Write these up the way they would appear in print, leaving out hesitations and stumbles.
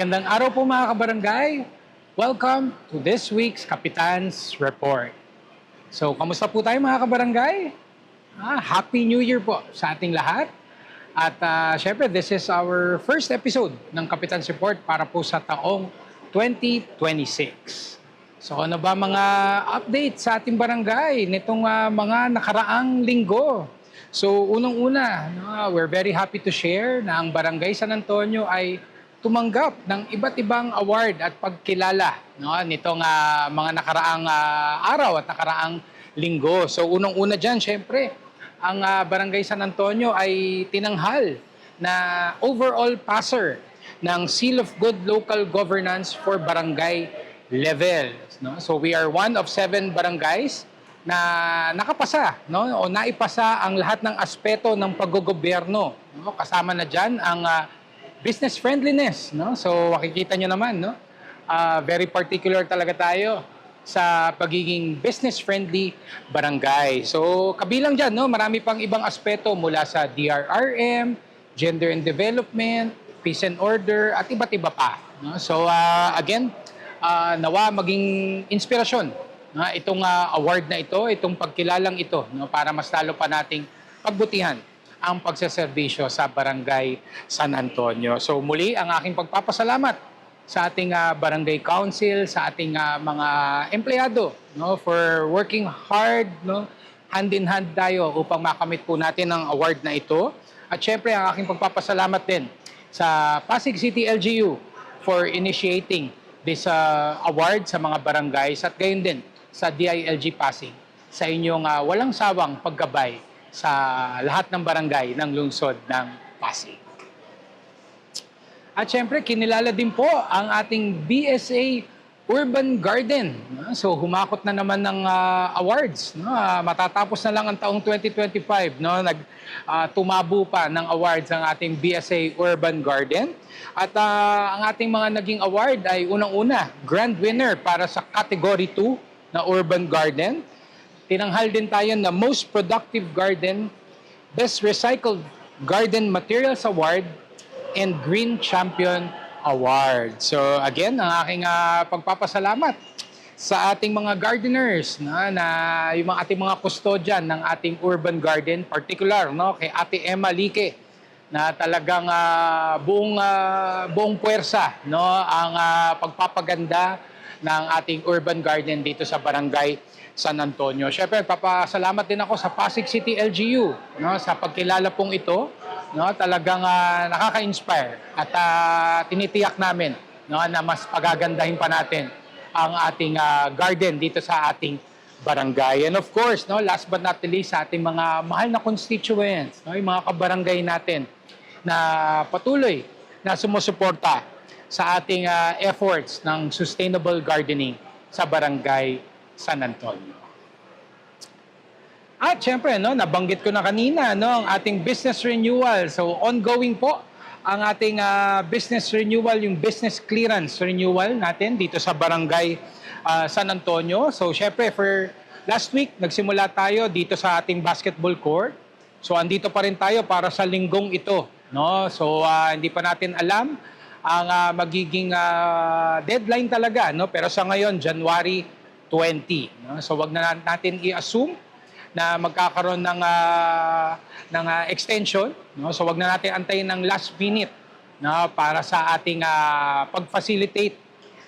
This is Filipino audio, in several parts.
Magandang araw po mga kabarangay. Welcome to this week's Kapitan's Report. So, kamusta po tayo mga kabarangay? Happy New Year po sa ating lahat. At syempre, this is our first episode ng Kapitan's Report para po sa taong 2026. So, ano ba mga update sa ating barangay nitong mga nakaraang linggo? So, unang-una, we're very happy to share na ang Barangay San Antonio ay tumanggap ng iba't ibang award at pagkilala nitong mga nakaraang araw at nakaraang linggo. So unang-una dyan, syempre, ang Barangay San Antonio ay tinanghal na overall passer ng Seal of Good Local Governance for Barangay Level. So we are one of 7 barangays na nakapasa o naipasa ang lahat ng aspeto ng paggogobyerno. Kasama na dyan ang business friendliness, So makikita nyo naman, very particular talaga tayo sa pagiging business friendly barangay. So kabilang diyan, marami pang ibang aspeto mula sa DRRM, gender and development, peace and order at iba't iba pa. So again, nawa maging inspirasyon itong award na ito, itong pagkilalang ito, para mas lalo pa nating pagbutihan ang pagseserbisyo sa Barangay San Antonio. So muli, ang aking pagpapasalamat sa ating Barangay Council, sa ating mga empleyado for working hard, hand in hand tayo upang makamit po natin ang award na ito. At syempre, ang aking pagpapasalamat din sa Pasig City LGU for initiating this award sa mga barangays at gayon din sa DILG Pasig sa inyong walang sawang paggabay sa lahat ng barangay ng lungsod ng Pasig. At syempre, kinilala din po ang ating BSA Urban Garden. So, humakot na naman ng awards. Matatapos na lang ang taong 2025. Tumabo pa ng awards ang ating BSA Urban Garden. At ang ating mga naging award ay unang-una, grand winner para sa Category 2 na Urban Garden. Tinanghal din tayo na Most Productive Garden, Best Recycled Garden Materials Award, and Green Champion Award. So again, ang aking pagpapasalamat sa ating mga gardeners na yung ating mga custodian ng ating urban garden, particular kay Ate Emma Lique na talagang buong puwersa ang pagpapaganda ng ating urban garden dito sa Barangay San Antonio. Siyempre, papasalamat din ako sa Pasig City LGU sa pagkilala pong ito. Talagang nakaka-inspire at tinitiyak namin na mas pagagandahin pa natin ang ating garden dito sa ating barangay. And of course, last but not the least, sa ating mga mahal na constituents, yung mga kabarangay natin na patuloy na sumusuporta sa ating efforts ng sustainable gardening sa Barangay San Antonio. At syempre, nabanggit ko na kanina ang ating business renewal. So ongoing po ang ating business renewal, yung business clearance renewal natin dito sa Barangay San Antonio. So syempre, for last week, nagsimula tayo dito sa ating basketball court. So andito pa rin tayo para sa linggong ito. So hindi pa natin alam ang magiging deadline talaga. Pero sa ngayon, January 20. So wag na natin i-assume na magkakaroon ng extension. So wag na natin antayin ng last minute para sa ating pag-facilitate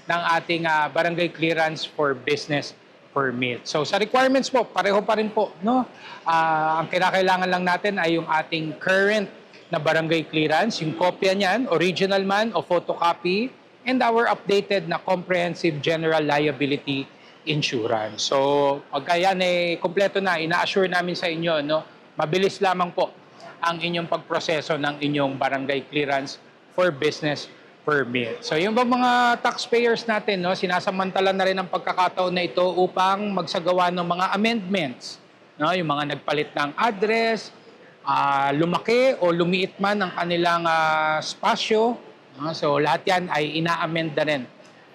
ng ating barangay clearance for business permit. So sa requirements po, pareho pa rin po. Ang kinakailangan lang natin ay yung ating current na barangay clearance, yung kopya niyan, original man o photocopy, and our updated na comprehensive general liability insurance. So, pagka yan kompleto na, ina-assure namin sa inyo, mabilis lamang po ang inyong pagproseso ng inyong barangay clearance for business permit. So, yung mga taxpayers natin, sinasamantala na rin ang pagkakataon na ito upang magsagawa ng mga amendments. Yung mga nagpalit ng address, lumaki o lumiit man ang kanilang spasyo. So, lahat yan ay ina-amend na rin.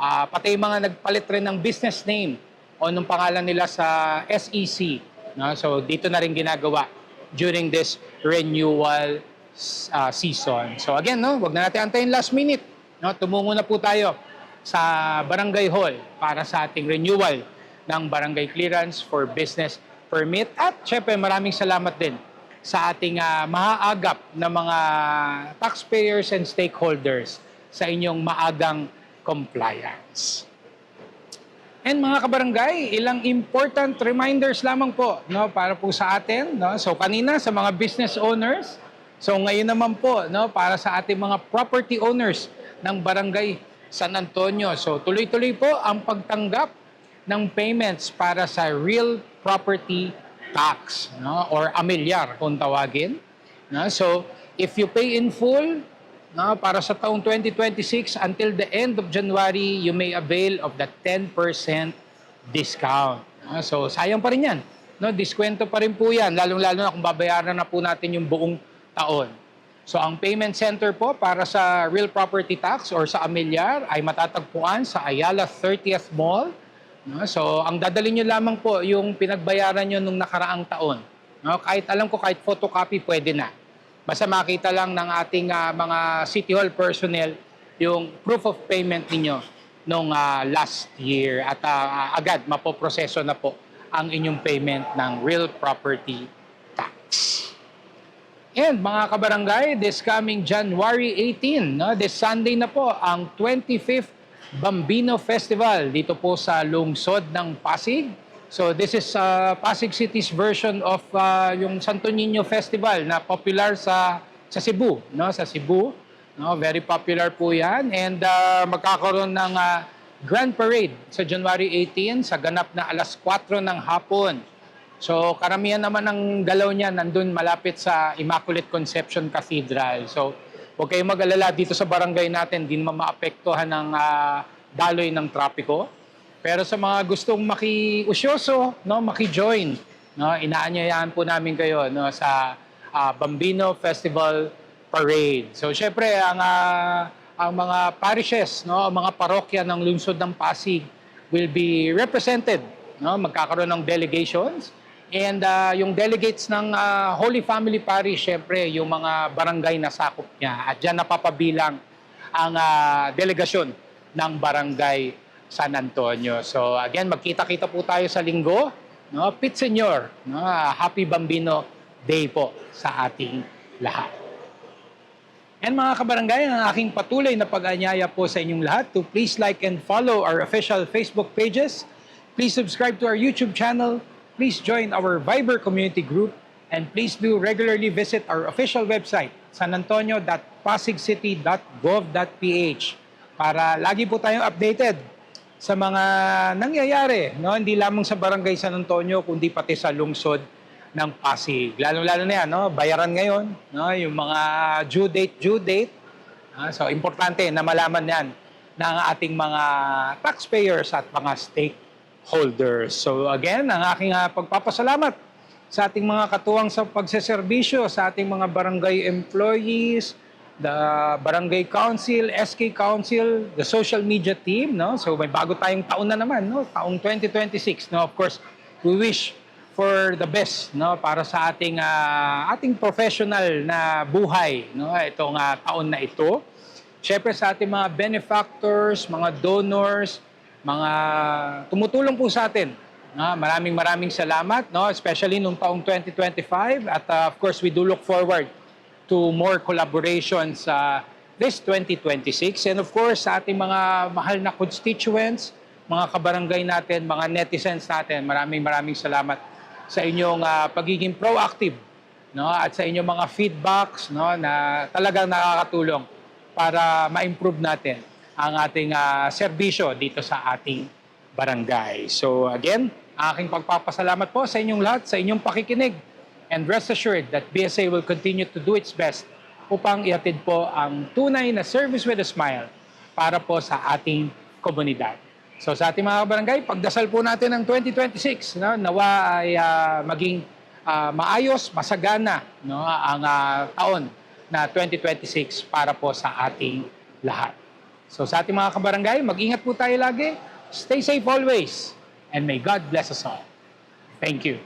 Pati yung mga nagpalit rin ng business name o nung pangalan nila sa SEC. So dito na rin ginagawa during this renewal season. So again, wag na natin antayin last minute No, tumungo na po tayo sa Barangay Hall para sa ating renewal ng Barangay Clearance for Business Permit. At syempre maraming salamat din sa ating maaagap na mga taxpayers and stakeholders sa inyong maagang compliance. And mga kabarangay, ilang important reminders lamang po, no, para po sa atin, no. So kanina sa mga business owners, so ngayon naman po, no, para sa ating mga property owners ng Barangay San Antonio. So tuloy-tuloy po ang pagtanggap ng payments para sa real property tax, no, or amilyar kung tawagin. No. So if you pay in full, no, para sa taong 2026 until the end of January, you may avail of the 10% discount. So sayang pa rin yan. No, diskwento pa rin po yan, lalong-lalo na kung babayaran na po natin yung buong taon. So ang payment center po para sa real property tax or sa amilyar ay matatagpuan sa Ayala 30th Mall. No, so ang dadalhin nyo lamang po yung pinagbayaran nyo nung nakaraang taon. No, kahit alam ko kahit photocopy pwede na. Basta makita lang ng ating mga City Hall personnel yung proof of payment ninyo nung last year at agad mapoproseso na po ang inyong payment ng real property tax. And mga kabarangay, this coming January 18, no, this Sunday na po ang 25th Bambino Festival dito po sa lungsod ng Pasig. So this is Pasig City's version of yung Santo Niño Festival na popular sa Cebu, no? Sa Cebu, no? Very popular po 'yan, and magkakaroon ng Grand Parade sa January 18 sa ganap na alas 4 ng hapon. So karamihan naman ng galaw niya nandun malapit sa Immaculate Conception Cathedral. So huwag kayong mag-alala dito sa barangay natin, di naman maapektuhan ng daloy ng trapiko. Pero sa mga gustong makiusyoso, no, maki-join, no, inaanyayahan po namin kayo, no, sa Bambino Festival Parade. So syempre ang mga parishes, no, ang mga parokya ng lungsod ng Pasig will be represented, no, magkakaroon ng delegations, and yung delegates ng Holy Family Parish, syempre yung mga barangay na sakop niya, at diyan napapabilang ang delegasyon ng Barangay San Antonio. So again, magkita-kita po tayo sa linggo, no? Pit Senyor, no? Happy Bambino Day po sa ating lahat. And mga kabarangay, ang aking patuloy na pag-anyaya po sa inyong lahat to please like and follow our official Facebook pages. Please subscribe to our YouTube channel. Please join our Viber community group. And please do regularly visit our official website, sanantonio.pasigcity.gov.ph, para lagi po tayong updated sa mga nangyayari, no? Hindi lamang sa Barangay San Antonio, kundi pati sa lungsod ng Pasig. Lalo-lalo na yan, no? Bayaran ngayon, no? Yung mga due date. So, importante na malaman yan ng ating mga taxpayers at mga stakeholders. So, again, ang aking pagpapasalamat sa ating mga katuwang sa pagseserbisyo, sa ating mga barangay employees, the Barangay Council, SK Council, the social media team, no? So may bago tayong taon na naman, no? Taong 2026, no? Of course, we wish for the best, no, para sa ating professional na buhay, no, itong taon na ito. Syempre sa ating mga benefactors, mga donors, mga tumutulong po sa atin. No? Maraming salamat, no, especially nung taong 2025, at of course we do look forward to more collaborations this 2026. And of course, sa ating mga mahal na constituents, mga kabarangay natin, mga netizens natin, maraming salamat sa inyong pagiging proactive, no, at sa inyong mga feedbacks, no, na talagang nakakatulong para ma-improve natin ang ating serbisyo dito sa ating barangay. So again, aking pagpapasalamat po sa inyong lahat, sa inyong pakikinig. And rest assured that BSA will continue to do its best upang ihatid po ang tunay na service with a smile para po sa ating komunidad. So sa ating mga barangay, pagdasal po natin ang 2026, no? Nawa ay maging maayos, masagana, no, ang taon na 2026 para po sa ating lahat. So sa ating mga kabarangay, mag-ingat po tayo lagi. Stay safe always. And may God bless us all. Thank you.